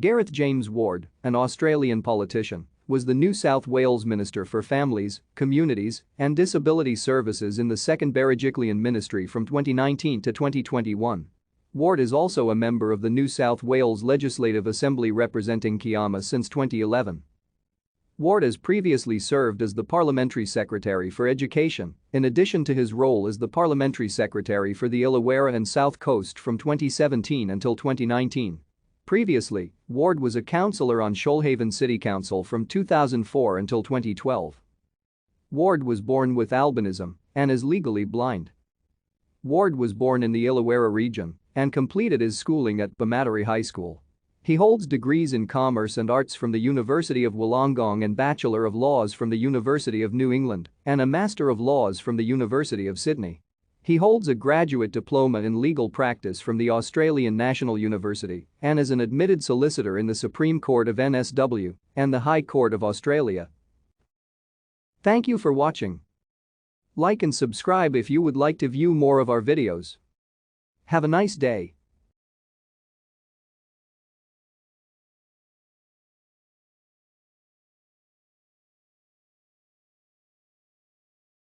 Gareth James Ward, an Australian politician, was the New South Wales Minister for Families, Communities and Disability Services in the second Berejiklian ministry from 2019 to 2021. Ward is also a member of the New South Wales Legislative Assembly representing Kiama since 2011. Ward has previously served as the Parliamentary Secretary for Education, in addition to his role as the Parliamentary Secretary for the Illawarra and South Coast from 2017 until 2019. Previously, Ward was a councillor on Shoalhaven City Council from 2004 until 2012. Ward was born with albinism and is legally blind. Ward was born in the Illawarra region and completed his schooling at Bamatari High School. He holds degrees in Commerce and Arts from the University of Wollongong and Bachelor of Laws from the University of New England and a Master of Laws from the University of Sydney. He holds a graduate diploma in legal practice from the Australian National University and is an admitted solicitor in the Supreme Court of NSW and the High Court of Australia. Thank you for watching. Like and subscribe if you would like to view more of our videos. Have a nice day.